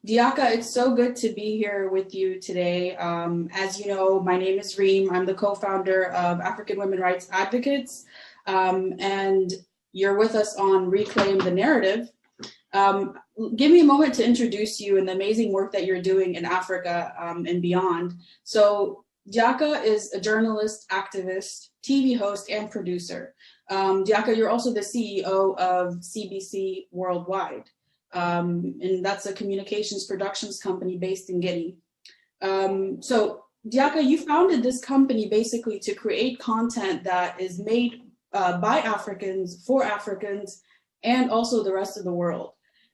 Diaka, it's so good to be here with you today. As you know, my name is Reem. I'm the co-founder of African Women Rights Advocates, and you're with us on Reclaim the Narrative. Give me a moment to introduce you and the amazing work that you're doing in Africa and beyond. So Diaka is a journalist, activist, TV host, and producer. Diaka, you're also the CEO of CBC Worldwide. And that's a communications productions company based in Guinea. So Diaka, you founded this company basically to create content that is made by Africans, for Africans, and also the rest of the world.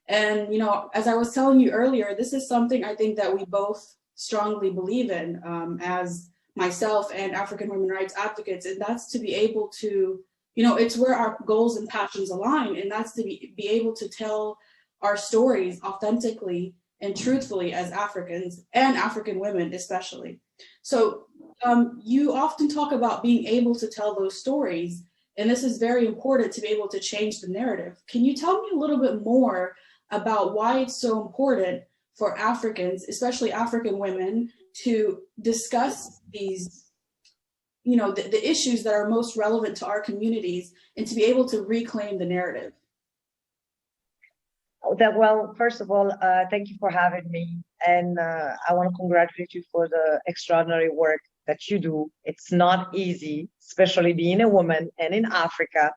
And, you know, as I was telling you earlier, this is something I think that we both strongly believe in as myself and African women rights advocates, and that's to be able to, you know, it's where our goals and passions align, and that's to be able to tell our stories authentically and truthfully as Africans and African women especially. So you often talk about being able to tell those stories, and this is very important to be able to change the narrative. Can you tell me a little bit more about why it's so important for Africans, especially African women, to discuss these, you know, the issues that are most relevant to our communities and to be able to reclaim the narrative? Well, first of all, thank you for having me. And I want to congratulate you for the extraordinary work that you do. It's not easy, especially being a woman and in Africa,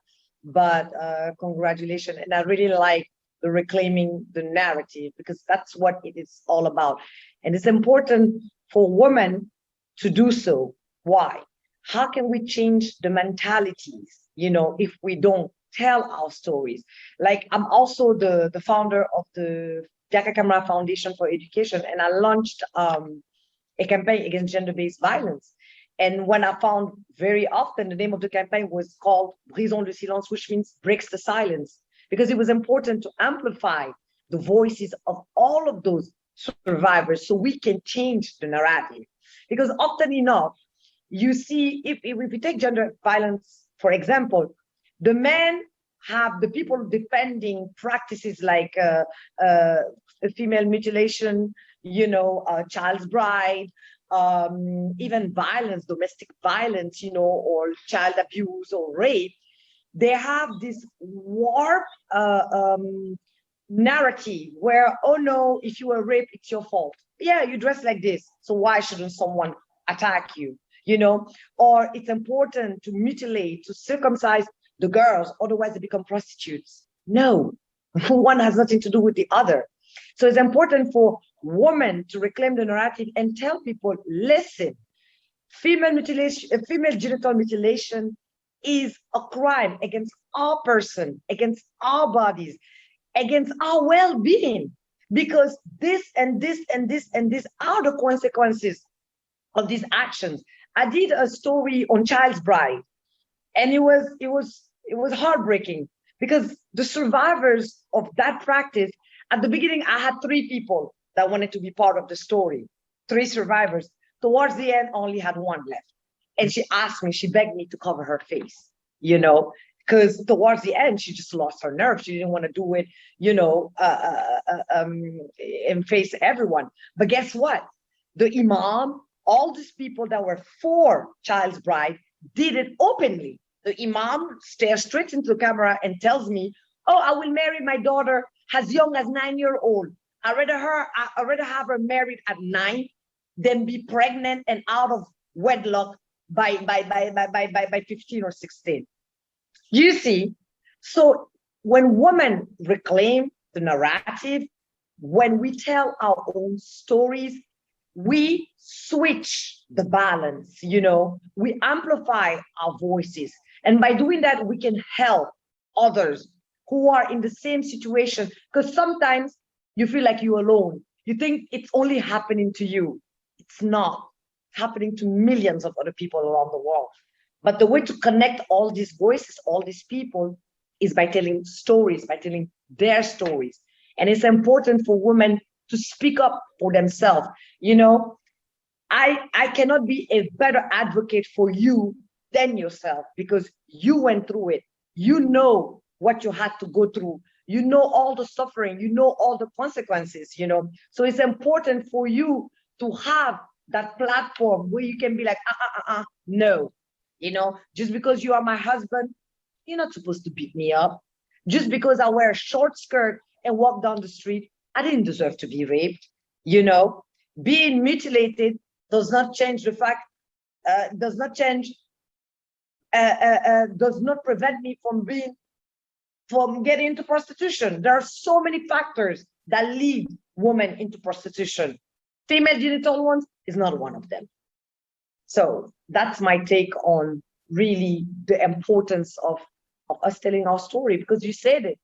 but congratulations. And I really like the reclaiming the narrative, because that's what it is all about. And it's important for women to do so. Why? How can we change the mentalities, you know, if we don't tell our stories? Like, I'm also the founder of the Diaka Camara Foundation for Education, and I launched a campaign against gender-based violence. And when I found very often the name of the campaign was called Brisons le silence, which means breaks the silence, because it was important to amplify the voices of all of those survivors so we can change the narrative. Because often enough, you see, if we take gender violence, for example, the men have the people defending practices like female mutilation, you know, child's bride, even violence, domestic violence, you know, or child abuse or rape. They have this warped narrative where, oh no, if you were raped, it's your fault. Yeah, you dress like this, so why shouldn't someone attack you? You know, or it's important to mutilate, to circumcise the girls, otherwise they become prostitutes. No, one has nothing to do with the other. So it's important for women to reclaim the narrative and tell people, listen, female mutilation, female genital mutilation is a crime against our person, against our bodies, against our well-being, because this and this and this and this are the consequences of these actions. I did a story on child's bride, and it was heartbreaking, because the survivors of that practice, at the beginning, I had 3 people that wanted to be part of the story, 3 survivors. Towards the end, I only had 1 left. And she asked me, she begged me to cover her face, you know, because towards the end, she just lost her nerve. She didn't want to do it, you know, and face everyone. But guess what? The imam, all these people that were for child's bride did it openly. The imam stares straight into the camera and tells me, oh, I will marry my daughter as young as 9-year-old. I'd rather have her married at 9 than be pregnant and out of wedlock by 15 or 16. You see, so when women reclaim the narrative, when we tell our own stories, we switch the balance, you know, we amplify our voices. And by doing that, we can help others who are in the same situation. Because sometimes You feel like you're alone. You think it's only happening to you. It's not. It's happening to millions of other people around the world. But the way to connect all these voices, all these people, is by telling stories, by telling their stories. And it's important for women to speak up for themselves. You know, I cannot be a better advocate for you than yourself, because you went through it. You know what you had to go through. You know all the suffering. You know all the consequences, you know. So it's important for you to have that platform where you can be like, no. You know, just because you are my husband, you're not supposed to beat me up. Just because I wear a short skirt and walk down the street, I didn't deserve to be raped. You know, being mutilated does not change the fact, does not prevent me from getting into prostitution. There are so many factors that lead women into prostitution. Female genital ones is not one of them. So that's my take on really the importance of us telling our story, because you said it.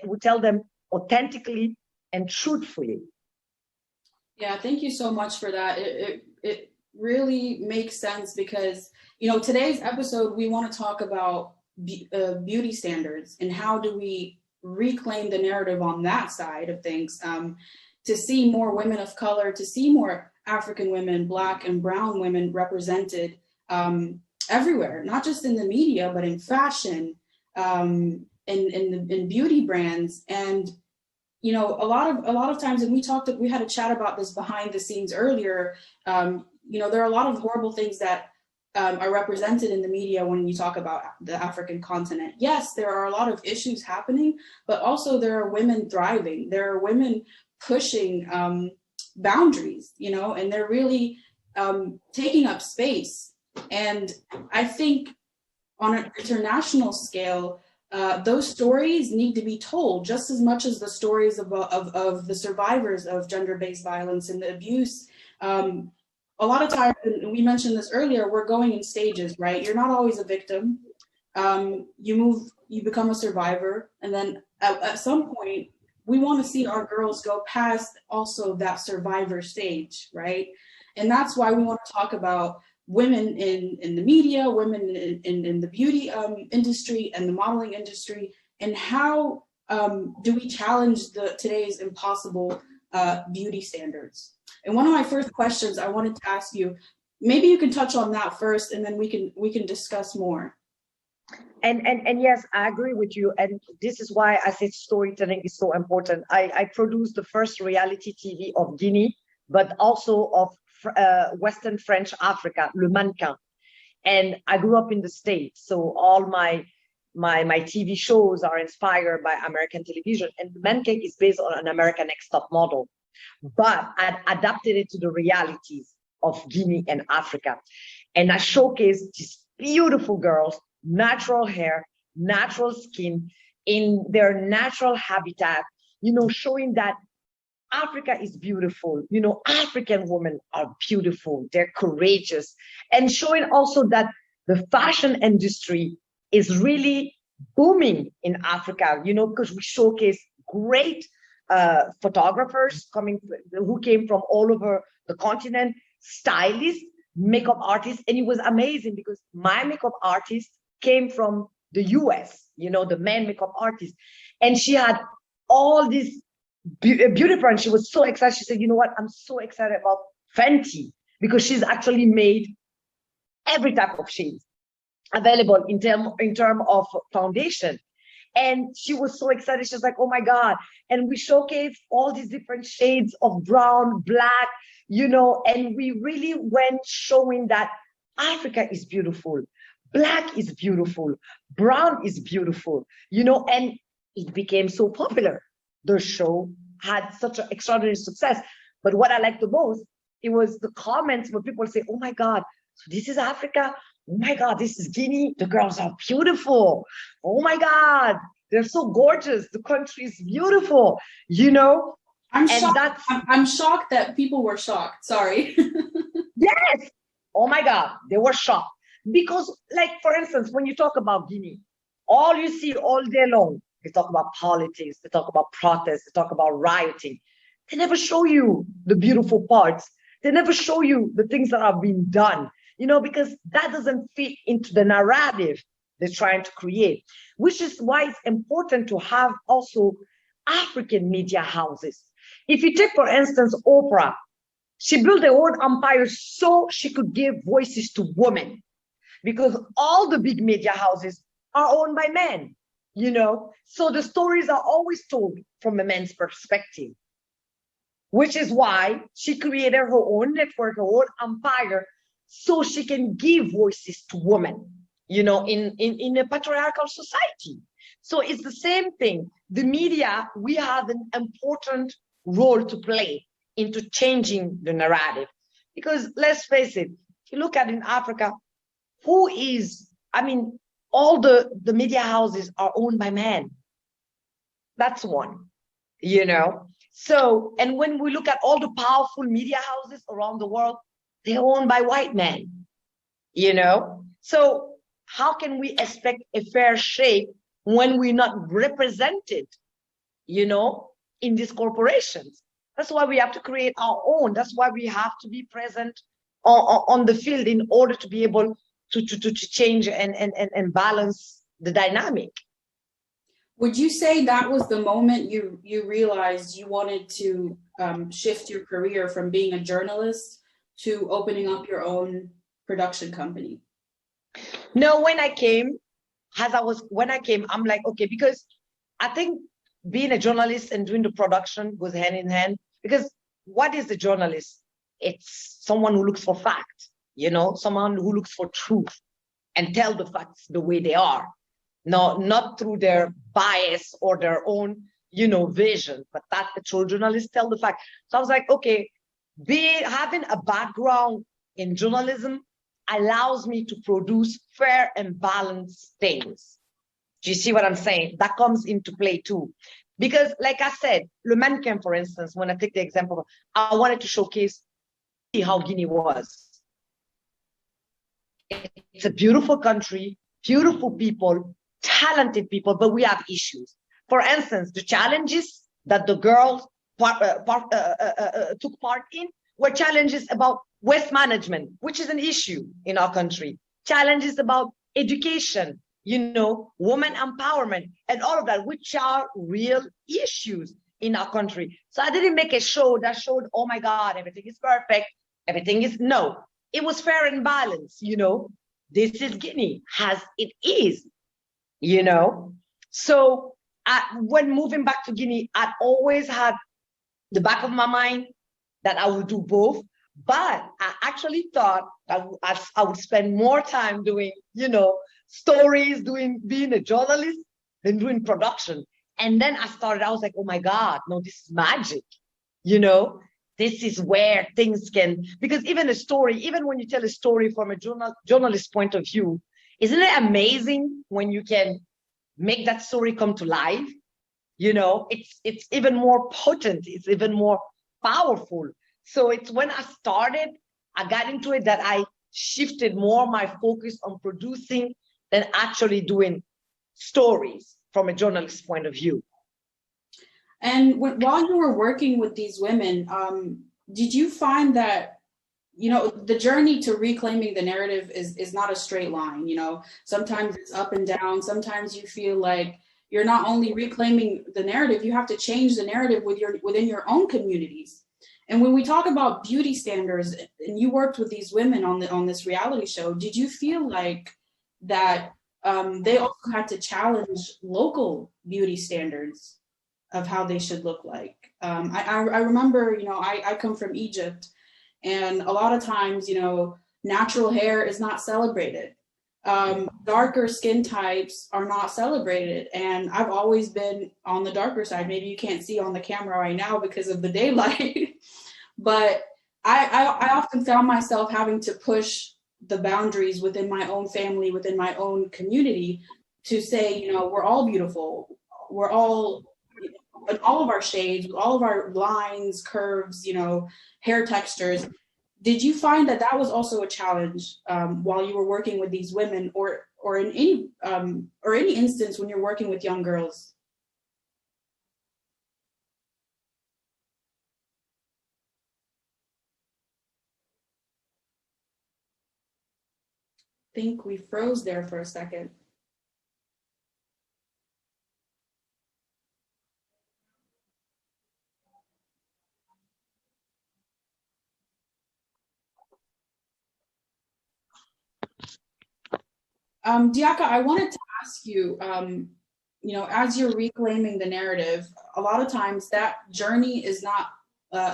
We tell them authentically and truthfully. Yeah, thank you so much for that. It really makes sense, because, you know, today's episode, we want to talk about beauty standards and how do we reclaim the narrative on that side of things, to see more women of color, to see more African women, Black and brown women represented everywhere, not just in the media, but in fashion, in beauty brands. And you know, a lot of times, and we had a chat about this behind the scenes earlier. You know, there are a lot of horrible things that are represented in the media when you talk about the African continent. Yes, there are a lot of issues happening, but also there are women thriving. There are women pushing boundaries, you know, and they're really taking up space. And I think on an international scale, those stories need to be told just as much as the stories of the survivors of gender-based violence and the abuse. A lot of times, and we mentioned this earlier, we're going in stages, right? You're not always a victim. You become a survivor. And then at some point, we want to see our girls go past also that survivor stage, right? And that's why we want to talk about women in the media, women in the beauty industry and the modeling industry, and how do we challenge today's impossible beauty standards. And one of my first questions I wanted to ask you, maybe you can touch on that first, and then we can discuss more. And yes, I agree with you. And this is why I said storytelling is so important. I produced the first reality TV of Guinea, but also of Western French Africa, Le Mannequin. And I grew up in the States, so all my TV shows are inspired by American television. And Le Mannequin is based on an American Next Top Model, but I adapted it to the realities of Guinea and Africa. And I showcased these beautiful girls, natural hair, natural skin, in their natural habitat, you know, showing that Africa is beautiful. You know, African women are beautiful. They're courageous. And showing also that the fashion industry is really booming in Africa, you know, because we showcase great photographers who came from all over the continent, stylists, makeup artists. And it was amazing because my makeup artist came from the US, you know, the man makeup artist. And she had all these beauty brand. She was so excited. She said, you know what, I'm so excited about Fenty, because she's actually made every type of shades available in term of foundation. And she was so excited. She was like, oh my God. And we showcased all these different shades of brown, black, you know, and we really went showing that Africa is beautiful. Black is beautiful. Brown is beautiful, you know, and it became so popular. The show had such an extraordinary success. But what I liked the most, it was the comments where people say, oh my God, so this is Africa. Oh my God, this is Guinea. The girls are beautiful. Oh my God, they're so gorgeous. The country is beautiful, you know? I'm shocked that people were shocked. Sorry. Yes. Oh my God, they were shocked. Because, like, for instance, when you talk about Guinea, all you see all day long they talk about politics, they talk about protests, they talk about rioting. They never show you the beautiful parts. They never show you the things that are being done, because that doesn't fit into the narrative they're trying to create, which is why it's important to have also African media houses. If you take, for instance, Oprah, she built her own empire so she could give voices to women, because all the big media houses are owned by men, So the stories are always told from a man's perspective, which is why she created her own network, her own empire, so she can give voices to women, in a patriarchal society. So it's the same thing. The media, we have an important role to play into changing the narrative. Because let's face it, if you look at in Africa, all the media houses are owned by men. That's one, So, and when we look at all the powerful media houses around the world, they're owned by white men, So how can we expect a fair shake when we're not represented, in these corporations? That's why we have to create our own. That's why we have to be present on the field in order to be able to change and balance the dynamic. Would you say that was the moment you realized you wanted to shift your career from being a journalist to opening up your own production company? No, when I came, I'm like, okay, because I think being a journalist and doing the production goes hand in hand. Because what is the journalist? It's someone who looks for facts, someone who looks for truth and tell the facts the way they are. No, not through their bias or their own, vision, but that the true journalists tell the fact. So I was like, okay, having a background in journalism allows me to produce fair and balanced things. Do you see what I'm saying? That comes into play too. Because like I said, Le Mannequin, for instance, when I take the example, I wanted to showcase how Guinea was. It's a beautiful country, beautiful people, talented people, but we have issues. For instance, the challenges that the girls took part in were challenges about waste management, which is an issue in our country. Challenges about education, women empowerment, and all of that, which are real issues in our country. So I didn't make a show that showed, oh my God, everything is perfect. Everything is, no. It was fair and balanced, This is Guinea, as it is, So when moving back to Guinea, I always had the back of my mind that I would do both. But I actually thought that I would spend more time doing, stories, being a journalist than doing production. And then I was like, oh my God, no, this is magic. This is where things can, because even when you tell a story from a journalist point of view, isn't it amazing when you can make that story come to life? It's even more potent, it's even more powerful. So it's when I got into it that I shifted more my focus on producing than actually doing stories from a journalist's point of view. And while you were working with these women, did you find that, the journey to reclaiming the narrative is not a straight line, Sometimes it's up and down. Sometimes you feel like you're not only reclaiming the narrative, you have to change the narrative within your own communities. And when we talk about beauty standards, and you worked with these women on this reality show, did you feel like that they also had to challenge local beauty standards of how they should look like? I remember, I come from Egypt, and a lot of times, natural hair is not celebrated. Darker skin types are not celebrated. And I've always been on the darker side. Maybe you can't see on the camera right now because of the daylight, but I often found myself having to push the boundaries within my own family, within my own community, to say, we're all beautiful. We're all in all of our shades, all of our lines, curves, hair textures. Did you find that was also a challenge while you were working with these women, or in any instance when you're working with young girls? think we froze there for a second. Diaka, I wanted to ask you, you know, as you're reclaiming the narrative, a lot of times that journey is not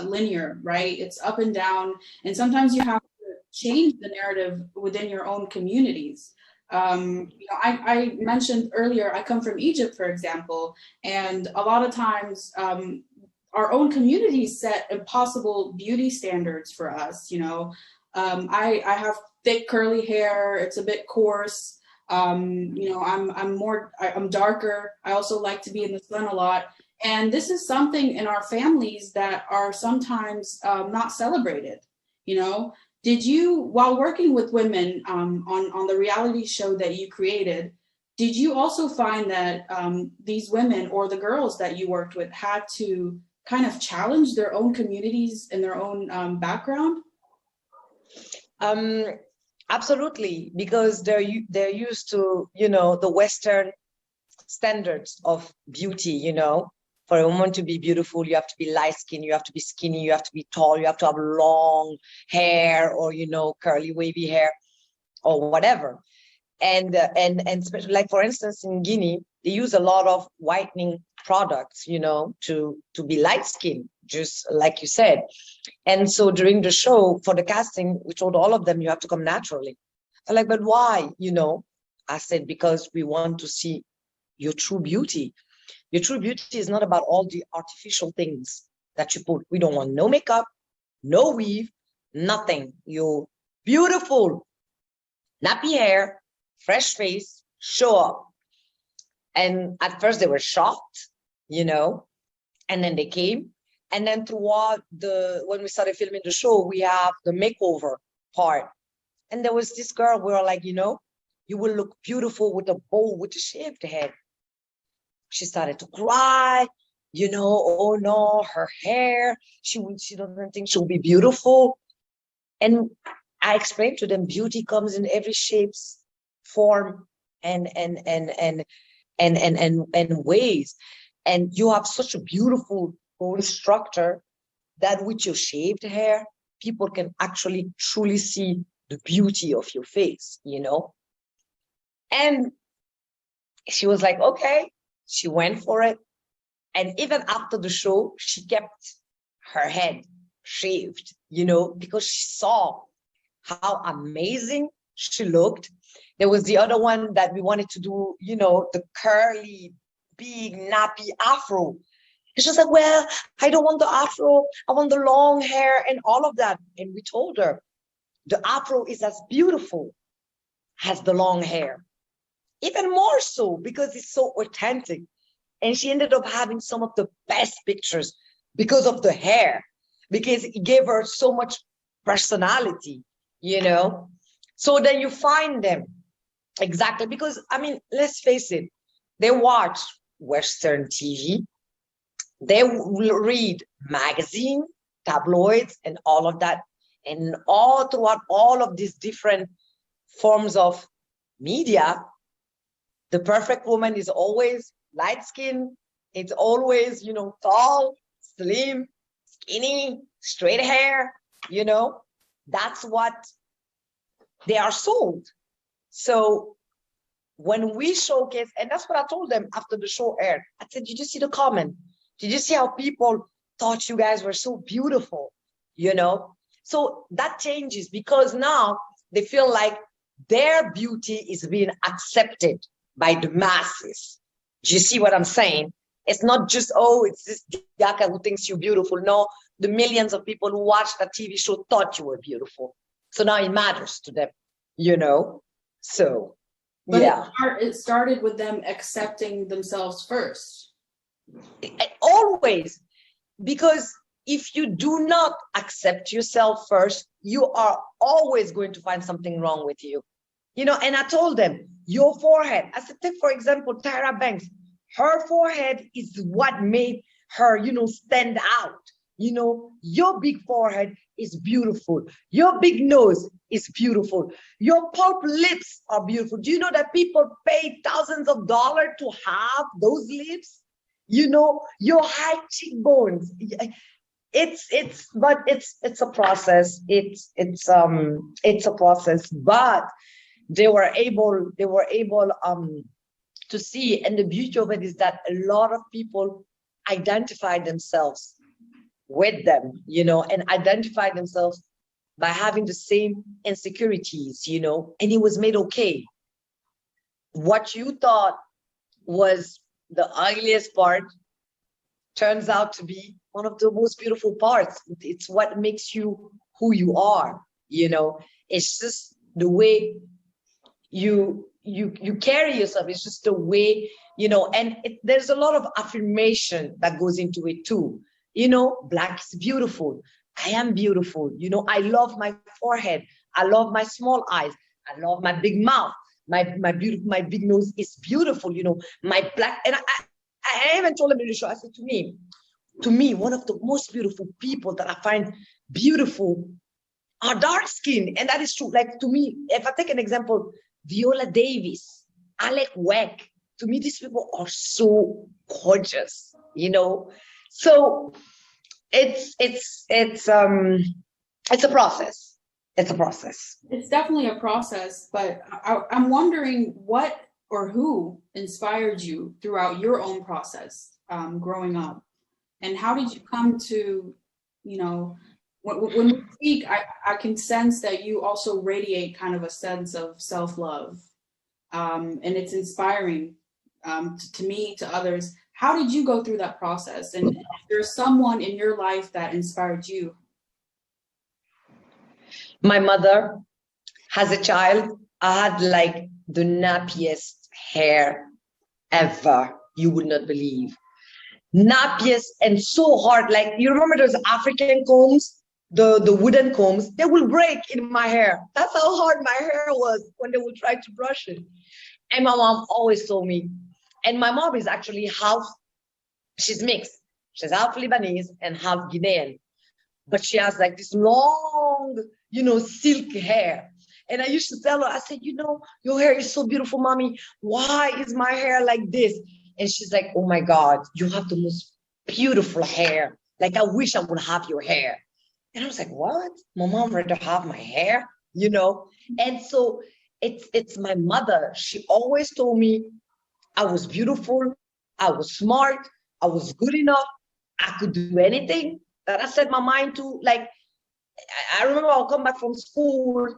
linear, right? It's up and down, and sometimes you have to change the narrative within your own communities. You know, I mentioned earlier, I come from Egypt, for example, and a lot of times our own communities set impossible beauty standards for us. You know, I have thick curly hair, it's a bit coarse. You know, I'm darker. I also like to be in the sun a lot. And this is something in our families that are sometimes not celebrated. You know, did you, while working with women on the reality show that you created, did you also find that these women or the girls that you worked with had to kind of challenge their own communities and their own background? Absolutely, because they're used to, you know, the Western standards of beauty. You know, for a woman to be beautiful, you have to be light skinned, you have to be skinny, you have to be tall, you have to have long hair, or, you know, curly wavy hair or whatever. And especially, like, for instance, in Guinea, they use a lot of whitening products, you know, to be light skinned, just like you said. And so during the show, for the casting, we told all of them, you have to come naturally. They're like, but why? You know, I said, because we want to see your true beauty. Your true beauty is not about all the artificial things that you put. We don't want no makeup, no weave, nothing. You're beautiful, nappy hair, fresh face, show up. And at first they were shocked, you know, and then they came. And then throughout when we started filming the show, we have the makeover part. And there was this girl, we were like, you know, you will look beautiful with a bow, with a shaved head. She started to cry, you know, oh no, her hair, she doesn't think she'll be beautiful. And I explained to them, beauty comes in every shapes, form, and ways. And you have such a beautiful instructor that with your shaved hair, people can actually truly see the beauty of your face, you know. And she was like, okay. She went for it. And even after the show, she kept her head shaved, you know, because she saw how amazing she looked. There was the other one that we wanted to do, you know, the curly, big, nappy afro. And she was like, well, I don't want the afro. I want the long hair and all of that. And we told her, the afro is as beautiful as the long hair. Even more so, because it's so authentic. And she ended up having some of the best pictures because of the hair, because it gave her so much personality, you know. So then you find them, exactly, because, I mean, let's face it, they watch Western TV, they read magazine, tabloids, and all of that. And all throughout all of these different forms of media, the perfect woman is always light skin. It's always, you know, tall, slim, skinny, straight hair, you know. That's what they are sold. So when we showcase, and that's what I told them after the show aired, I said, did you see the comment? Did you see how people thought you guys were so beautiful, you know? So that changes, because now they feel like their beauty is being accepted by the masses. Do you see what I'm saying? It's not just, oh, it's this Diaka who thinks you're beautiful. No, the millions of people who watched that TV show thought you were beautiful. So now it matters to them, you know? So, but yeah. It started with them accepting themselves first. Always. Because if you do not accept yourself first, you are always going to find something wrong with you. You know, and I told them, your forehead, I said, take for example, Tyra Banks, her forehead is what made her, you know, stand out. You know, your big forehead is beautiful. Your big nose is beautiful. Your pulp lips are beautiful. Do you know that people pay thousands of dollars to have those lips? You know, your high cheekbones. It's a process. It's a process. But they were able to see, and the beauty of it is that a lot of people identify themselves with them, you know, and identify themselves by having the same insecurities, you know, and it was made okay. What you thought was the ugliest part turns out to be one of the most beautiful parts. It's what makes you who you are, you know. It's just the way you carry yourself. It's just the way, you know, and there's a lot of affirmation that goes into it too. You know, Black is beautiful. I am beautiful. You know, I love my forehead. I love my small eyes. I love my big mouth. My big nose is beautiful. You know, my black, and I even told him in the show, I said, to me, one of the most beautiful people that I find beautiful are dark skinned. And that is true. Like, to me, if I take an example, Viola Davis, Alec Webb, to me, these people are so gorgeous, you know. So it's a process. It's a process. It's definitely a process, but I'm wondering what or who inspired you throughout your own process growing up, and how did you come to, you know, when we speak, I can sense that you also radiate kind of a sense of self-love, and it's inspiring to me, to others. How did you go through that process? And if there's someone in your life that inspired you? My mother, as a child, I had like the nappiest hair ever. You would not believe. Nappiest and so hard. Like, you remember those African combs, the wooden combs? They will break in my hair. That's how hard my hair was when they would try to brush it. And my mom always told me, and my mom is actually she's mixed. She's half Lebanese and half Guinean. But she has like this long, you know, silk hair. And I used to tell her, I said, you know, your hair is so beautiful, mommy. Why is my hair like this? And she's like, oh my God, you have the most beautiful hair. Like, I wish I would have your hair. And I was like, what? My mom rather have my hair, you know? And so it's my mother. She always told me I was beautiful, I was smart, I was good enough, I could do anything that I set my mind to. Like, I remember I'll come back from school,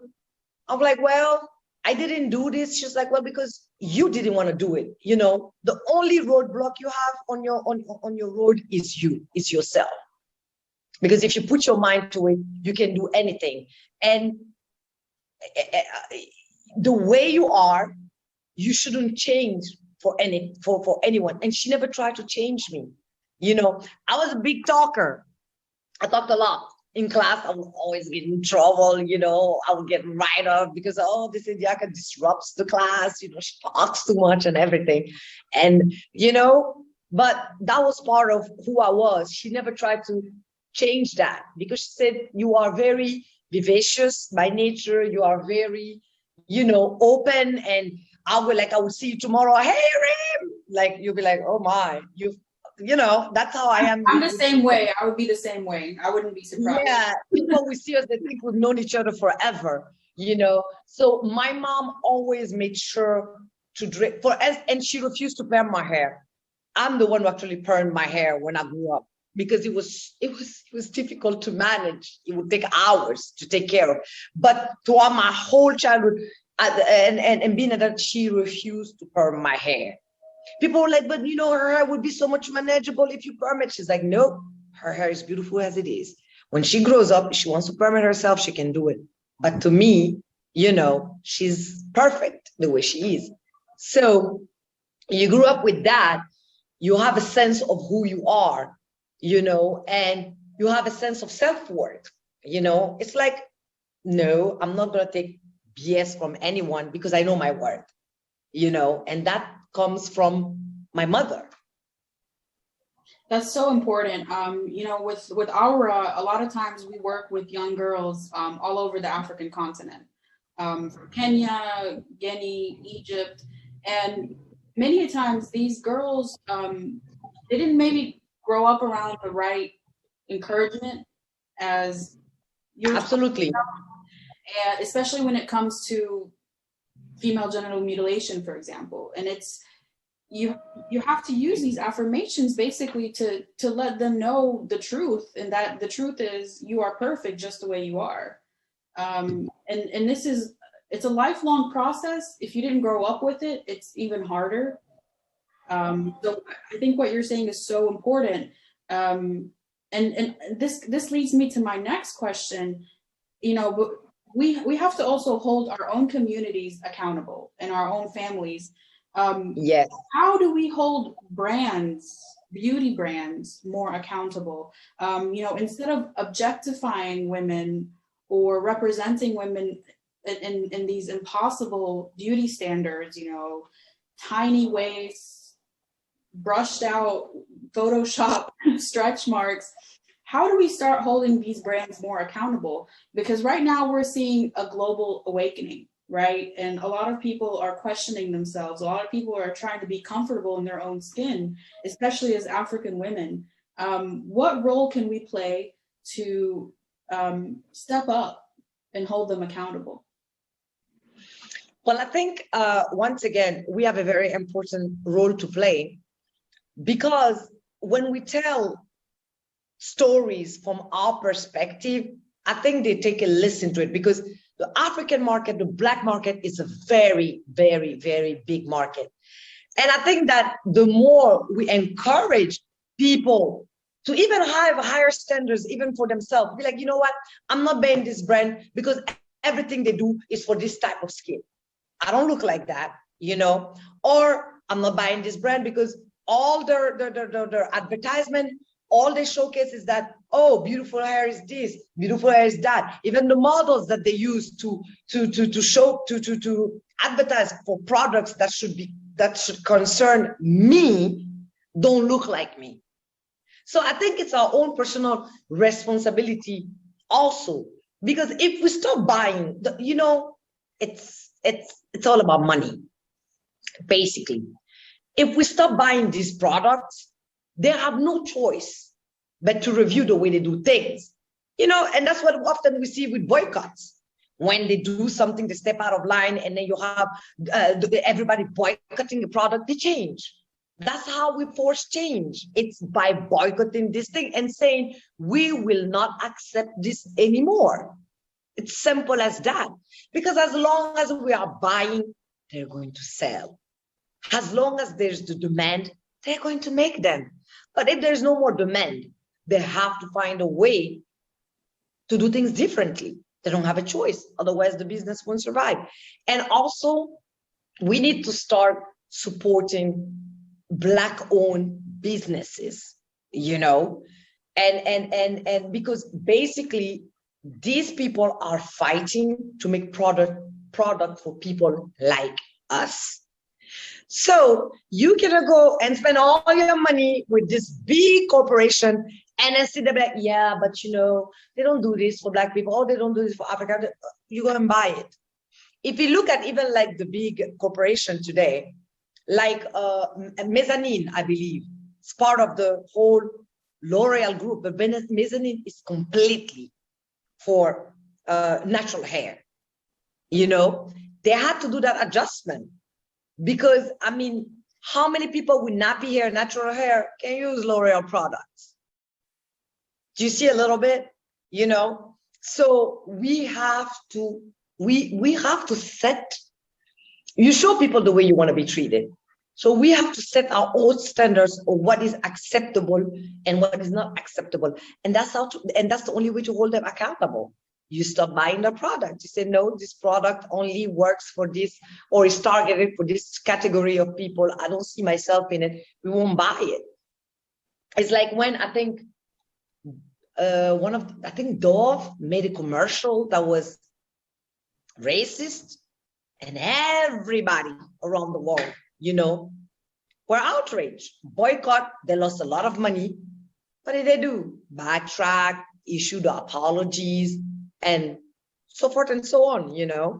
I'm like, well, I didn't do this. She's like, well, because you didn't want to do it. You know, the only roadblock you have on your road is yourself. Because if you put your mind to it, you can do anything. And the way you are, you shouldn't change for anyone. And she never tried to change me. You know, I was a big talker. I talked a lot. In class, I would always get in trouble, you know, I would get right off because, oh, this Diaka disrupts the class, you know, she talks too much and everything. And, you know, but that was part of who I was. She never tried to change that because she said, you are very vivacious by nature. You are very, you know, open. And I would see you tomorrow. Hey, Reem! Like, you'll be like, oh my, you know, that's how I am. I'm the same way. I would be the same way. I wouldn't be surprised. Yeah, people will see us, they think we've known each other forever, you know. So my mom always made sure to drink for us, and she refused to perm my hair. I'm the one who actually permed my hair when I grew up because it was difficult to manage. It would take hours to take care of. But throughout my whole childhood, and being that, she refused to perm my hair. People were like, but you know, her hair would be so much manageable if you perm it. She's like, no, her hair is beautiful as it is. When she grows up, she wants to perm it herself, she can do it. But to me, you know, she's perfect the way she is. So you grew up with that, you have a sense of who you are, you know, and you have a sense of self-worth, you know. It's like, no, I'm not going to take BS from anyone because I know my worth, you know, and that comes from my mother. That's so important. You know, with AWRA, a lot of times we work with young girls all over the African continent, from Kenya, Guinea, Egypt, and many a times these girls they didn't maybe grow up around the right encouragement as you were talking Absolutely. about, and especially when it comes to female genital mutilation, for example. And it's you you have to use these affirmations basically to let them know the truth, and that the truth is you are perfect just the way you are. And this is it's a lifelong process. If you didn't grow up with it, it's even harder. So I think what you're saying is so important. And this leads me to my next question. You know, but we have to also hold our own communities accountable and our own families. Yes. How do we hold brands, beauty brands, more accountable? You know, instead of objectifying women or representing women in these impossible beauty standards, you know, tiny waists, brushed out Photoshop stretch marks. How do we start holding these brands more accountable? Because right now we're seeing a global awakening, right? And a lot of people are questioning themselves. A lot of people are trying to be comfortable in their own skin, especially as African women. What role can we play to step up and hold them accountable? Well, I think once again, we have a very important role to play, because when we tell stories from our perspective, I think they take a listen to it, because the African market, the Black market, is a very, very, very big market. And I think that the more we encourage people to even have higher standards, even for themselves, be like, you know what, I'm not buying this brand because everything they do is for this type of skin. I don't look like that, you know, or I'm not buying this brand because all their advertisement, all they showcase is that, oh, beautiful hair is this, beautiful hair is that. Even the models that they use to advertise for products that should concern me don't look like me. So I think it's our own personal responsibility also, because if we stop buying, you know, it's all about money, basically. If we stop buying these products, they have no choice but to review the way they do things, you know. And that's what often we see with boycotts. When they do something, they step out of line, and then you have everybody boycotting the product, they change. That's how we force change. It's by boycotting this thing and saying, we will not accept this anymore. It's simple as that. Because as long as we are buying, they're going to sell. As long as there's the demand, they're going to make them. But if there's no more demand, they have to find a way to do things differently. They don't have a choice. Otherwise, the business won't survive. And also, we need to start supporting Black-owned businesses, you know, and because basically these people are fighting to make product for people like us. So you cannot go and spend all your money with this big corporation and then sit there like, yeah, but you know, they don't do this for Black people, or they don't do this for Africa. You go and buy it. If you look at even like the big corporation today, like Mezzanine, I believe, it's part of the whole L'Oreal group, but Mezzanine is completely for natural hair. You know, they had to do that adjustment because, I mean, how many people with nappy hair, natural hair, can use L'Oreal products? Do you see a little bit? You know, so we have to set. You show people the way you want to be treated. So we have to set our own standards of what is acceptable and what is not acceptable. And that's the only way to hold them accountable. You stop buying the product. You say, no, this product only works for this, or is targeted for this category of people. I don't see myself in it. We won't buy it. It's like when I think Dove made a commercial that was racist, and everybody around the world, you know, were outraged. Boycott, they lost a lot of money. What did they do? Backtrack, issue the apologies, and so forth and so on, you know.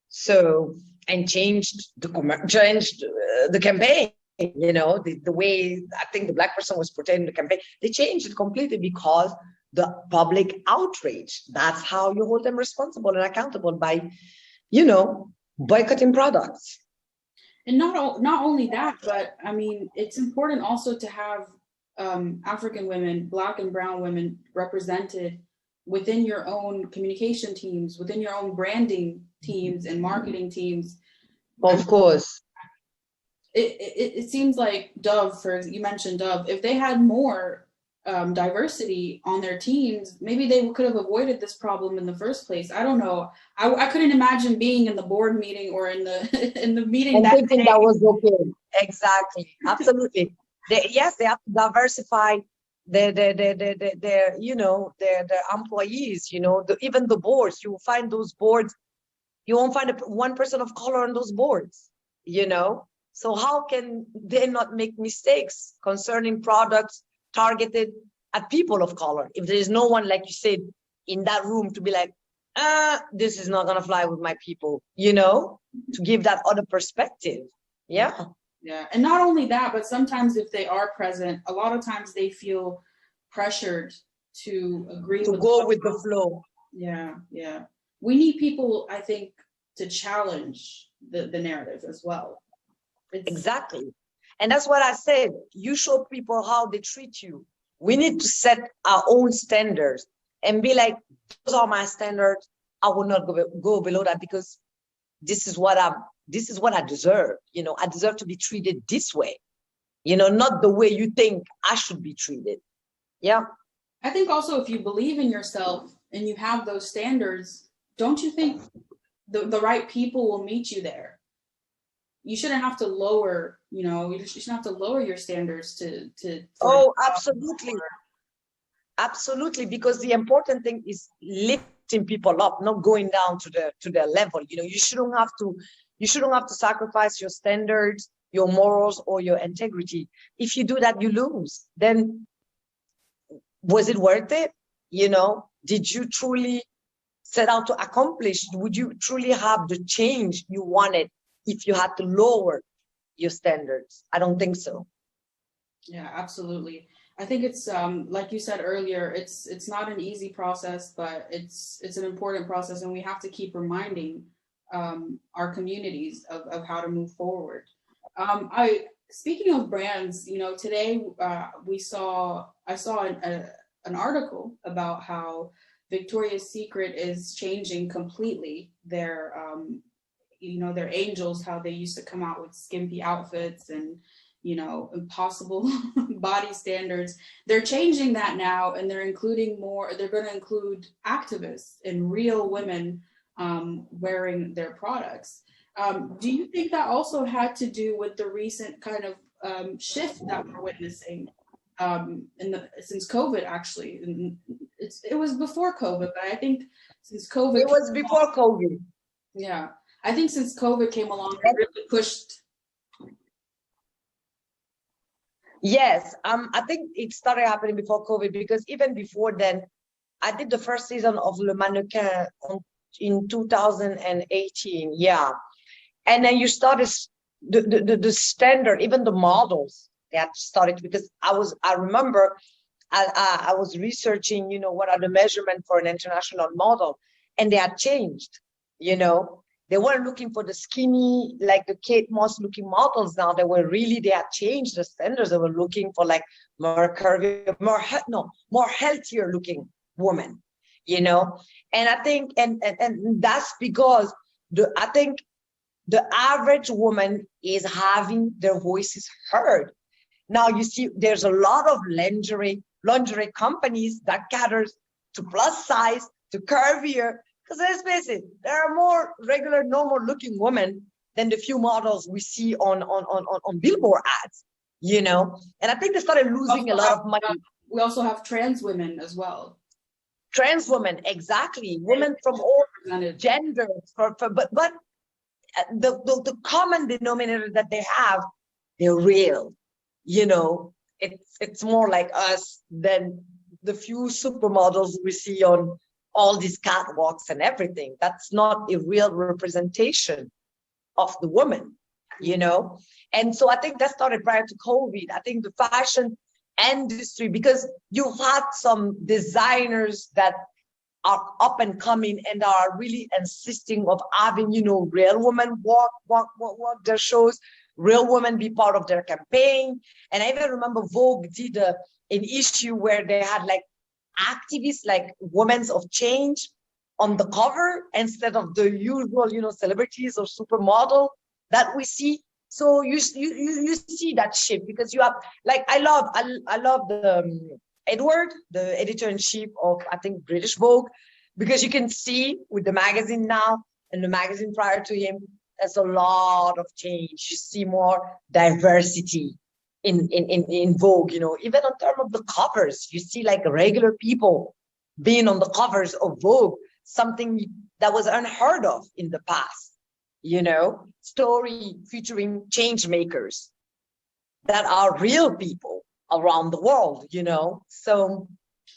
So, and changed the campaign, you know, the way I think the Black person was portrayed in the campaign. They changed it completely because the public outrage. That's how you hold them responsible and accountable, by, you know, boycotting products. And not only that, but I mean, it's important also to have African women, Black and brown women represented within your own communication teams, within your own branding teams and marketing teams. Of course. It seems like Dove, you mentioned Dove, if they had more diversity on their teams, maybe they could have avoided this problem in the first place. I don't know. I couldn't imagine being in the board meeting or in the in the meeting and that thinking day. That was okay. Exactly. Absolutely. Yes, they have to diversify their you know, their employees, you know, even the boards. You will find those boards, you won't find one person of color on those boards, you know. So how can they not make mistakes concerning products targeted at people of color if there is no one, like you said, in that room to be like, this is not gonna fly with my people, you know, to give that other perspective. Yeah. Yeah, and not only that, but sometimes if they are present, a lot of times they feel pressured to agree to go with the flow. Yeah, yeah. We need people, I think, to challenge the narrative as well. Exactly. And that's what I said. You show people how they treat you. We need to set our own standards and be like, those are my standards. I will not go below that, because this is what I deserve. You know, I deserve to be treated this way, you know, not the way you think I should be treated. Yeah. I think also if you believe in yourself and you have those standards, don't you think the right people will meet you there? You shouldn't have to lower, you know, you shouldn't have to lower your standards to oh, absolutely. Absolutely, because the important thing is lifting people up, not going down to their level. You know, you shouldn't have to sacrifice your standards, your morals, or your integrity. If you do that, you lose. Then was it worth it? You know, did you truly set out to accomplish? Would you truly have the change you wanted if you had to lower your standards? I don't think so. Yeah, absolutely. I think it's like you said earlier, it's not an easy process, but it's an important process, and we have to keep reminding our communities of how to move forward. Speaking of brands, you know, today I saw an article about how Victoria's Secret is changing completely their you know, their angels, how they used to come out with skimpy outfits and, you know, impossible body standards. They're changing that now, and they're including more. They're going to include activists and real women wearing their products. Do you think that also had to do with the recent kind of shift that we're witnessing since COVID? Actually, it was before COVID, but I think since COVID, it was before COVID. Yeah, I think since COVID came along, it really pushed. Yes, I think it started happening before COVID, because even before then, I did the first season of Le Mannequin in 2018. Yeah, and then you started the standard, even the models that started, because I remember I was researching, you know, what are the measurements for an international model, and they had changed. You know, they weren't looking for the skinny, like the Kate Moss looking models now. They had changed the standards. They were looking for like more curvy, more healthier looking women, you know? And I think, and that's because I think the average woman is having their voices heard. Now you see, there's a lot of lingerie companies that caters to plus size, to curvier. Because let's face it, there are more regular, normal-looking women than the few models we see on billboard ads, you know? And I think they started losing a lot of money. We also have trans women as well. Trans women, exactly. Women from all genders. But the common denominator that they have they're real. You know, it's more like us than the few supermodels we see on all these catwalks and everything. That's not a real representation of the woman, you know? And so I think that started prior to COVID. I think the fashion industry, because you've had some designers that are up and coming and are really insisting of having, you know, real women walk their shows, real women be part of their campaign. And I even remember Vogue did an issue where they had like activists, like women of change on the cover instead of the usual, you know, celebrities or supermodel that we see. So you see that shift, because you have, like, I love the Edward, the editor-in-chief of, I think, British Vogue, because you can see with the magazine now and the magazine prior to him, there's a lot of change. You see more diversity in Vogue, you know, even in terms of the covers. You see like regular people being on the covers of Vogue, something that was unheard of in the past, you know, story featuring change makers that are real people around the world, you know. So,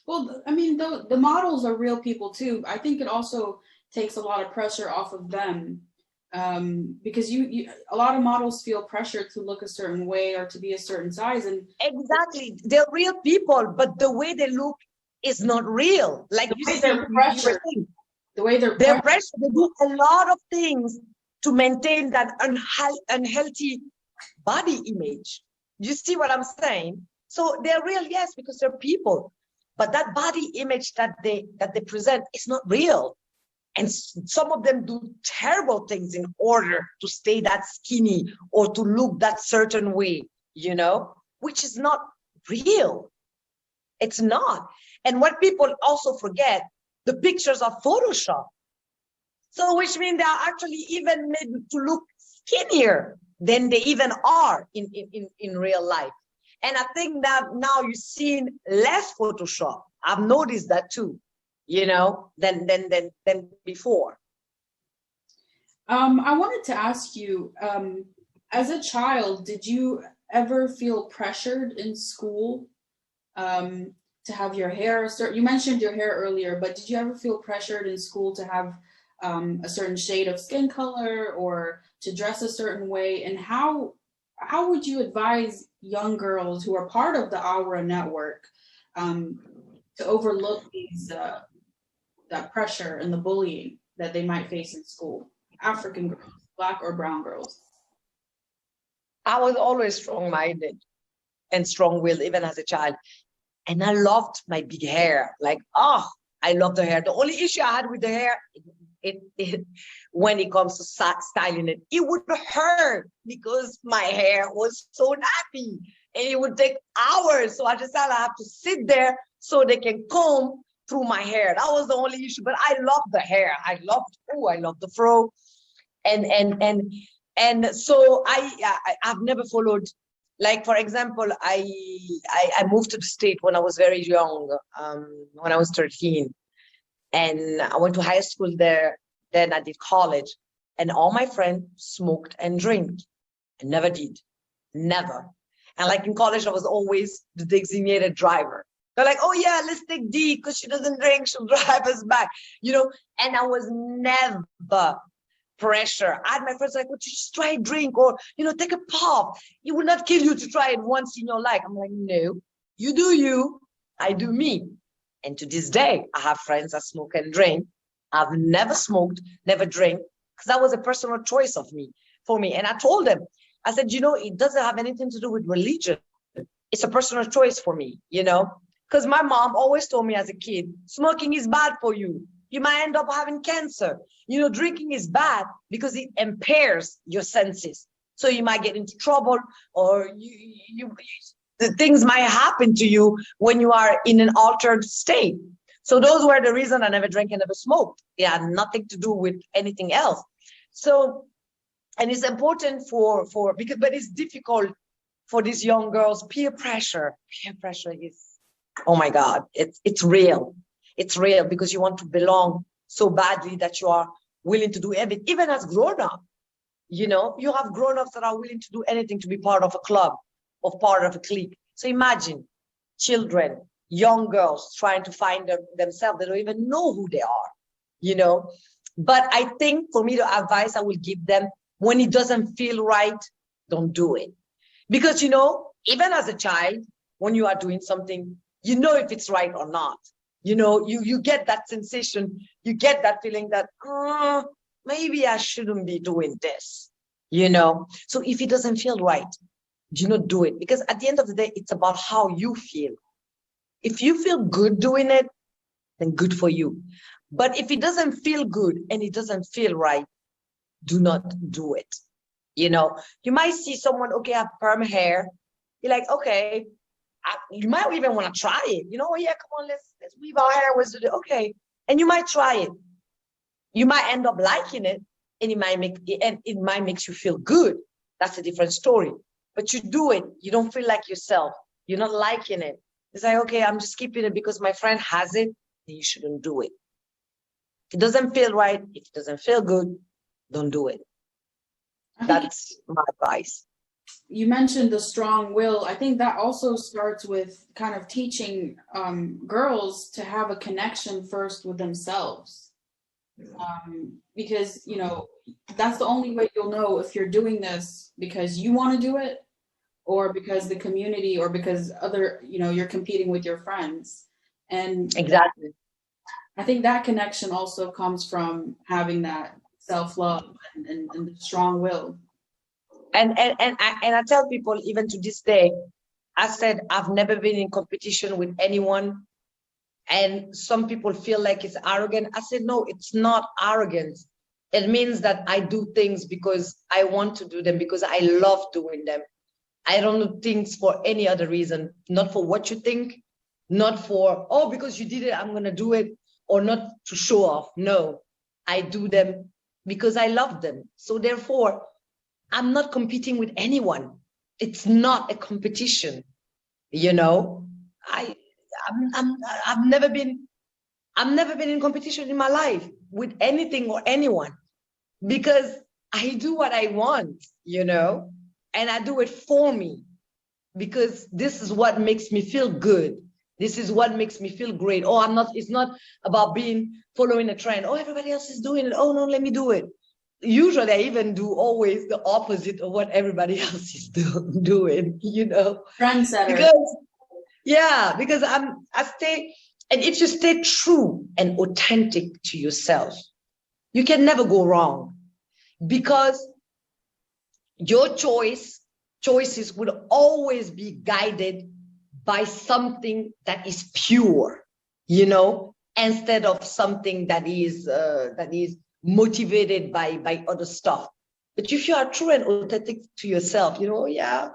well, I mean, the models are real people too. I think it also takes a lot of pressure off of them, because you a lot of models feel pressure to look a certain way or to be a certain size. And exactly, they're real people, but the way they look is not real. Like you said, the way they're pressured, they do a lot of things to maintain that unhealthy body image. You see what I'm saying? So they're real, yes, because they're people, but that body image that they present is not real. And some of them do terrible things in order to stay that skinny or to look that certain way, you know, which is not real. It's not. And what people also forget, the pictures are Photoshop. So which means they are actually even made to look skinnier than they even are in real life. And I think that now you're seeing less Photoshop. I've noticed that too, you know, than before. I wanted to ask you, as a child, did you ever feel pressured in school to have your hair you mentioned your hair earlier, but did you ever feel pressured in school to have a certain shade of skin color or to dress a certain way? And how would you advise young girls who are part of the AWRA network to overlook these that pressure and the bullying that they might face in school? African girls, Black or brown girls. I was always strong-minded and strong-willed, even as a child. And I loved my big hair. Like, oh, I love the hair. The only issue I had with the hair, when it comes to styling it, it would hurt because my hair was so nappy and it would take hours. So I decided I have to sit there so they can comb through my hair. That was the only issue. But I love the hair. I love the fro. And so I've never followed. Like, for example, I moved to the state when I was very young, when I was 13. And I went to high school there. Then I did college. And all my friends smoked and drank. I never did. Never. And like in college, I was always the designated driver. They're like, oh yeah, let's take D because she doesn't drink. She'll drive us back, you know? And I was never pressure. I had my friends like, well, just try a drink or, you know, take a puff. It will not kill you to try it once in your life. I'm like, no, you do you, I do me. And to this day, I have friends that smoke and drink. I've never smoked, never drank, because that was a personal choice for me. And I told them, I said, you know, it doesn't have anything to do with religion. It's a personal choice for me, you know, because my mom always told me as a kid, smoking is bad for you. You might end up having cancer. You know, drinking is bad because it impairs your senses. So you might get into trouble, or the things might happen to you when you are in an altered state. So those were the reason I never drank and never smoked. It had nothing to do with anything else. So, and it's important but it's difficult for these young girls. Peer pressure is, oh my God, it's real. It's real because you want to belong so badly that you are willing to do everything, even as grown up. You know, you have grown-ups that are willing to do anything to be part of a club or part of a clique. So imagine children, young girls trying to find themselves. They don't even know who they are, you know. But I think for me, the advice I will give them, when it doesn't feel right, don't do it. Because, you know, even as a child, when you are doing something, you know if it's right or not. You know, you get that sensation, you get that feeling that, maybe I shouldn't be doing this, you know. So if it doesn't feel right, do not do it. Because at the end of the day, it's about how you feel. If you feel good doing it, then good for you. But if it doesn't feel good and it doesn't feel right, do not do it. You know, you might see someone, okay, have perm hair. You're like, okay, you might even want to try it. You know, yeah, come on, let's weave our hair. Okay. And you might try it. You might end up liking it, and it might make you feel good. That's a different story. But you do it, you don't feel like yourself. You're not liking it. It's like, okay, I'm just keeping it because my friend has it. Then you shouldn't do it. If it doesn't feel right, if it doesn't feel good, don't do it. That's my advice. You mentioned the strong will. I think that also starts with kind of teaching girls to have a connection first with themselves. Because, you know, that's the only way you'll know if you're doing this because you want to do it or because the community or because other, you know, you're competing with your friends. And exactly. I think that connection also comes from having that self-love and the strong will. And I tell people, even to this day, I said, I've never been in competition with anyone. And some people feel like it's arrogant. I said, no, it's not arrogance. It means that I do things because I want to do them, because I love doing them. I don't do things for any other reason, not for what you think, not for, oh, because you did it, I'm going to do it, or not to show off. No, I do them because I love them. So therefore, I'm not competing with anyone. It's not a competition, you know. I've never been in competition in my life with anything or anyone, because I do what I want, you know, and I do it for me, because this is what makes me feel good. This is what makes me feel great. Oh, it's not about following a trend. Oh, everybody else is doing it. Oh, no, let me do it. Usually I even do always the opposite of what everybody else is doing, you know. Trendsetter. Because I stay, and if you stay true and authentic to yourself, you can never go wrong, because your choices will always be guided by something that is pure, you know, instead of something that is motivated by other stuff. But if you are true and authentic to yourself, you know, yeah,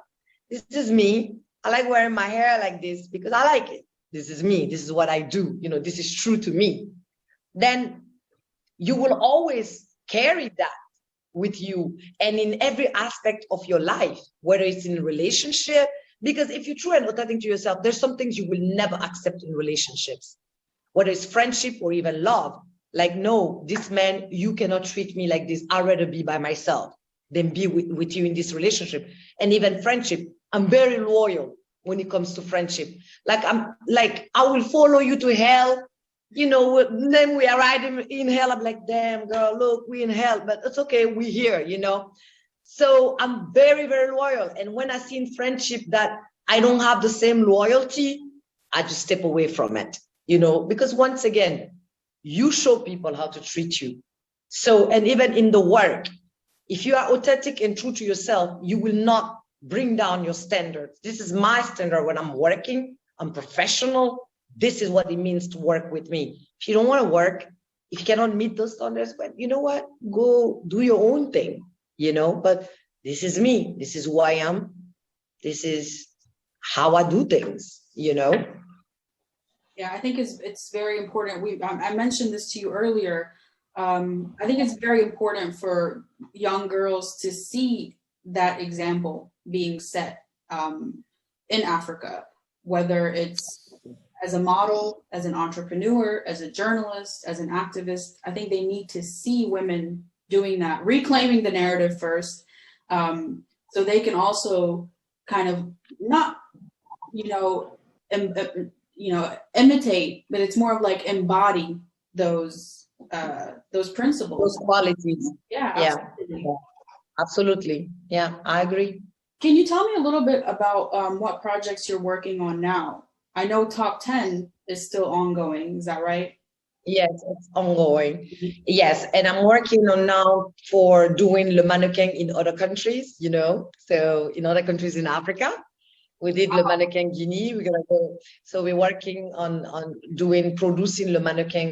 this is me. I like wearing my hair like this because I like it. This is me. This is what I do. You know, this is true to me. Then you will always carry that with you, and in every aspect of your life, whether it's in a relationship, because if you're true and authentic to yourself, there's some things you will never accept in relationships, whether it's friendship or even love. Like, no, this man, you cannot treat me like this. I'd rather be by myself than be with you in this relationship. And even friendship, I'm very loyal when it comes to friendship. I will follow you to hell. You know, then we arrive in hell. I'm like, damn, girl, look, we in hell, but it's okay, we're here, you know. So I'm very, very loyal. And when I see in friendship that I don't have the same loyalty, I just step away from it, you know, because once again, you show people how to treat you. So, and even in the work, if you are authentic and true to yourself, you will not bring down your standards. This is my standard when I'm working. I'm professional. This is what it means to work with me. If you don't want to work, if you cannot meet those standards, but you know what? Go do your own thing, you know, but this is me. This is who I am. This is how I do things, you know? Yeah, I think it's very important. I mentioned this to you earlier. I think it's very important for young girls to see that example being set in Africa, whether it's as a model, as an entrepreneur, as a journalist, as an activist. I think they need to see women doing that, reclaiming the narrative first, so they can also kind of not, you know, imitate, but it's more of like embody those principles. Those qualities. Yeah, Yeah. absolutely. Absolutely. Yeah, I agree. Can you tell me a little bit about what projects you're working on now? I know Top 10 is still ongoing. Is that right? Yes, it's ongoing. Yes, and I'm working on now for doing Le Mannequin in other countries, you know, so in other countries in Africa. We did Le Mannequin Guinea. We're gonna go. So we're working on producing Le Mannequin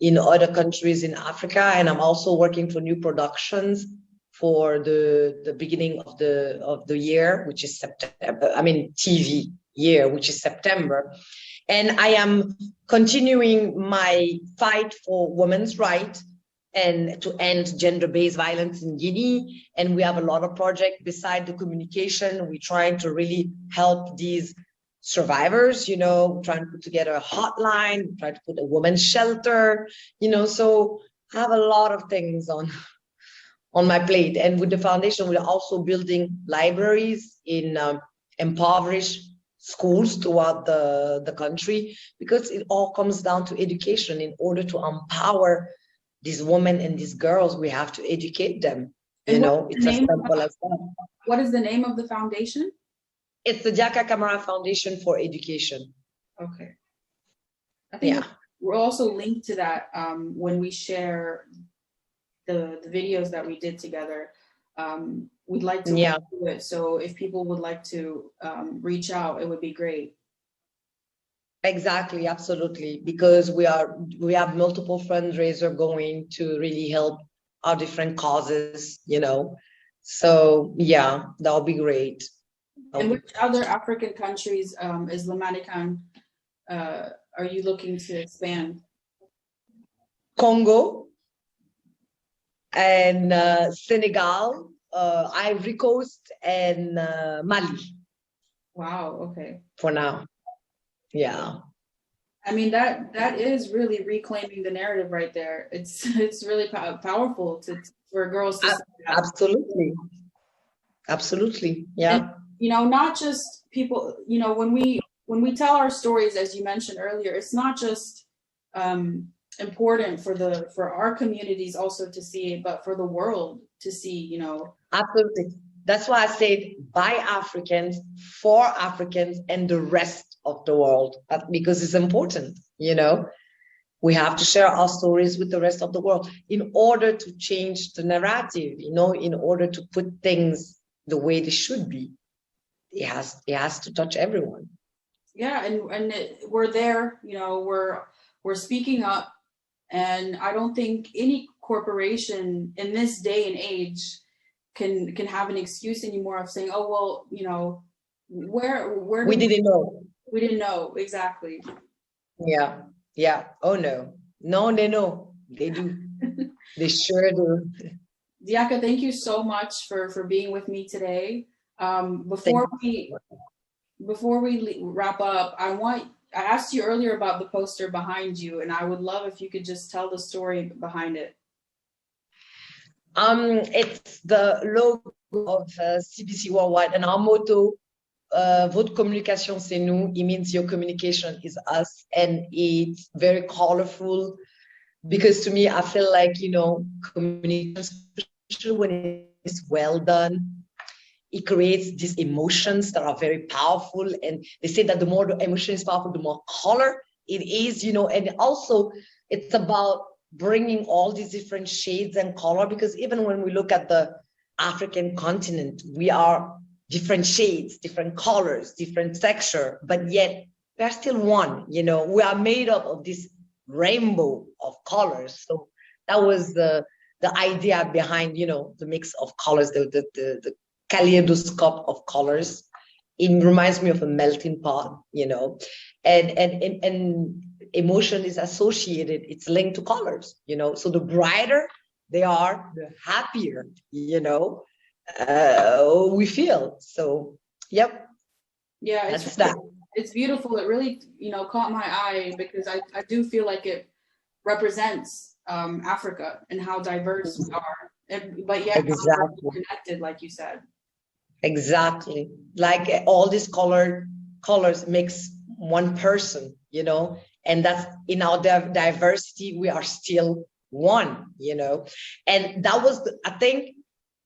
in other countries in Africa, and I'm also working for new productions for the beginning of the year, which is September. I mean TV year, which is September, and I am continuing my fight for women's rights and to end gender-based violence in Guinea. And we have a lot of projects beside the communication. We're trying to really help these survivors, you know, trying to put together a hotline, trying to put a women's shelter, you know, so I have a lot of things on my plate. And with the foundation, we're also building libraries in impoverished schools throughout the country, because it all comes down to education. In order to empower these women and these girls, we have to educate them. You know, it's as simple as that. What is the name of the foundation? It's the Diaka Camara Foundation for Education. Okay. I think we'll also link to that when we share the videos that we did together. We'd like to link to it. So if people would like to reach out, it would be great. Exactly, absolutely, because we have multiple fundraisers going to really help our different causes, you know. So yeah, that'll be great. And which other African countries is Le Mannequin are you looking to expand? Congo and Senegal, Ivory Coast, and Mali. Wow. Okay. For now. Yeah. I mean, that is really reclaiming the narrative right there. It's really powerful for girls to see that. Absolutely. Absolutely. Yeah. And, you know, not just people, you know, when we tell our stories, as you mentioned earlier, it's not just important for our communities also to see it, but for the world to see, you know. Absolutely. That's why I said by Africans, for Africans, and the rest of the world, because it's important, you know. We have to share our stories with the rest of the world in order to change the narrative, you know, in order to put things the way they should be. It has to touch everyone. Yeah, and we're there, you know, we're speaking up, and I don't think any corporation in this day and age can have an excuse anymore of saying, oh, well, you know, where we didn't know. We didn't know, exactly. Yeah. Oh no, they know. They do. They sure do. Diaka, thank you so much for being with me today. Before we wrap up, I asked you earlier about the poster behind you, and I would love if you could just tell the story behind it. It's the logo of CBC Worldwide, and our motto, votre communication c'est nous. It means your communication is us, and it's very colorful, because to me, I feel like, you know, communication, especially when it's well done, it creates these emotions that are very powerful. And they say that the more the emotion is powerful, the more color it is, you know. And also it's about bringing all these different shades and color, because even when we look at the African continent, we are different shades, different colors, different texture, but yet we're still one, you know. We are made up of this rainbow of colors. So that was the idea behind, you know, the mix of colors, the kaleidoscope of colors. It reminds me of a melting pot, you know, and emotion is associated, it's linked to colors, you know. So the brighter they are, the happier, you know, we feel. So yep. Yeah, it's beautiful. It really, you know, caught my eye, because I do feel like it represents Africa and how diverse we are, but yet Exactly. we're connected, like you said. Exactly. Like all these colors makes one person, you know, and that's in our diversity, we are still one, you know. And that was, I think,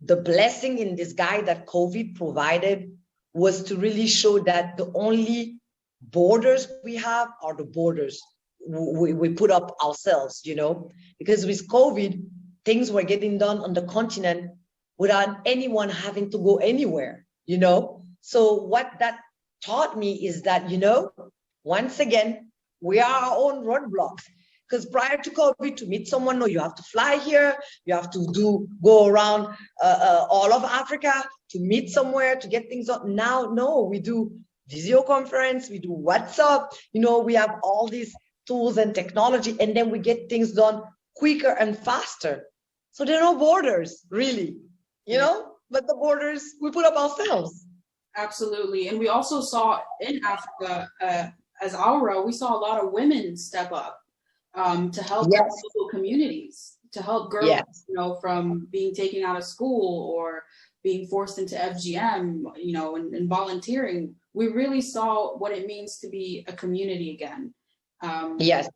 the blessing in disguise that COVID provided was to really show that the only borders we have are the borders we put up ourselves, you know, because with COVID, things were getting done on the continent without anyone having to go anywhere, you know. So what that taught me is that, you know, once again, we are our own roadblocks. Because prior to COVID, to meet someone, no, you have to fly here, you have to go around all of Africa to meet somewhere, to get things up. Now, no, we do video conference, we do WhatsApp, you know, we have all these tools and technology, and then we get things done quicker and faster. So there are no borders, really, you know, but the borders we put up ourselves. Absolutely. And we also saw in Africa, as AWRA, we saw a lot of women step up to help their local communities, to help girls, you know, from being taken out of school or being forced into FGM, you know, and volunteering. We really saw what it means to be a community again. Yes.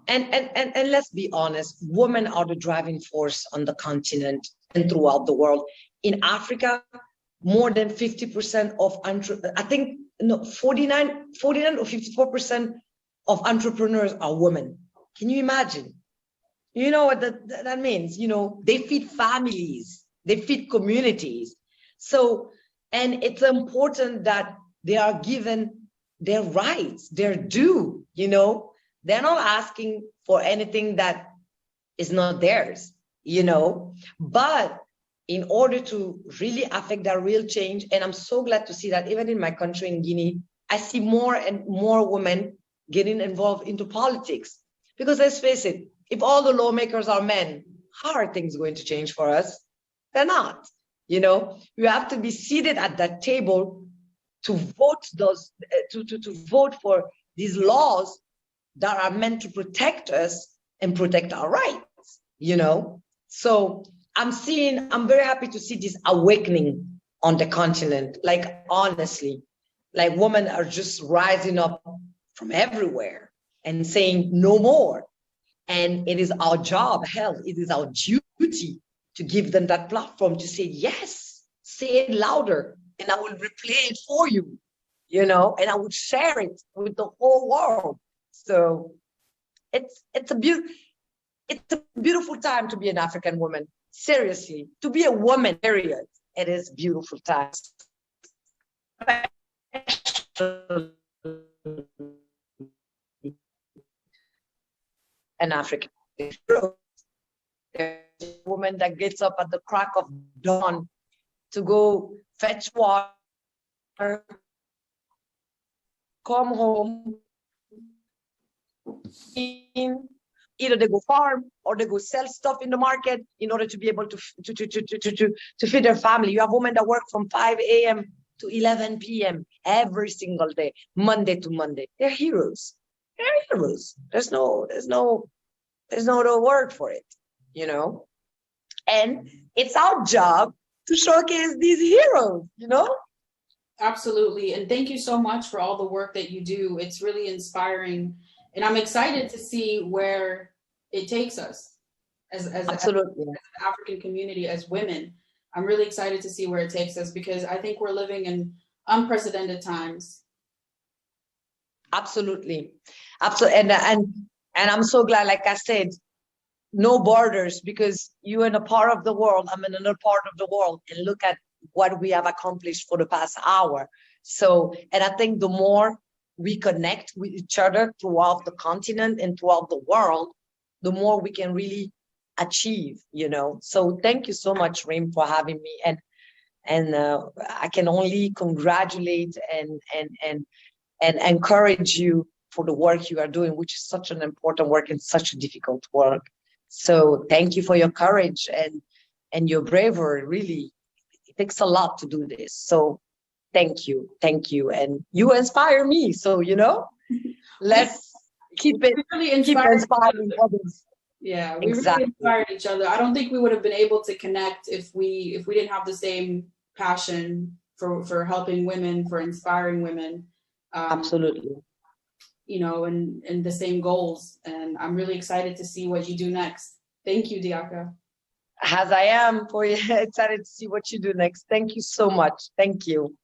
And let's be honest, women are the driving force on the continent and throughout the world. In Africa, more than 50% of, I think, no, 49 or 54% of entrepreneurs are women. Can you imagine? You know what that means? You know, they feed families, they feed communities. So, and it's important that they are given their rights, their due, you know. They're not asking for anything that is not theirs, you know. But in order to really affect that real change, and I'm so glad to see that even in my country, in Guinea, I see more and more women getting involved into politics. Because let's face it, if all the lawmakers are men, how are things going to change for us? They're not, you know. You have to be seated at that table to vote those, to vote for these laws that are meant to protect us and protect our rights, you know. So I'm very happy to see this awakening on the continent. Like, honestly, like women are just rising up from everywhere and saying no more. And it is our job, hell, it is our duty to give them that platform to say, yes, say it louder, and I will replay it for you, you know, and I will share it with the whole world. So it's a beautiful time to be an African woman. Seriously, to be a woman, period. It is a beautiful time. An African. There's a woman that gets up at the crack of dawn to go fetch water, come home, either they go farm or they go sell stuff in the market in order to be able to feed their family. You have women that work from 5 a.m. to 11 p.m. every single day, Monday to Monday. They're heroes. They're heroes. There's no other word for it, you know. And it's our job to showcase these heroes, you know. Absolutely. And thank you so much for all the work that you do. It's really inspiring. And I'm excited to see where it takes us as an African community, as women. I'm really excited to see where it takes us, because I think we're living in unprecedented times. Absolutely. Absolutely. And I'm so glad, like I said, no borders, because you're in a part of the world, I'm in another part of the world, and look at what we have accomplished for the past hour. So, and I think the more we connect with each other throughout the continent and throughout the world, the more we can really achieve, you know. So thank you so much, Reem, for having me. And I can only congratulate and encourage you for the work you are doing, which is such an important work and such a difficult work. So thank you for your courage and your bravery. Really, it takes a lot to do this. So thank you. And you inspire me. So, you know, let's keep inspiring others. Yeah, we really Exactly. inspired each other. I don't think we would have been able to connect if we didn't have the same passion for helping women, for inspiring women, um, Absolutely. and the same goals. And I'm really excited to see what you do next. Thank you, Diaka. As I am, boy, excited to see what you do next. Thank you so much. Thank you.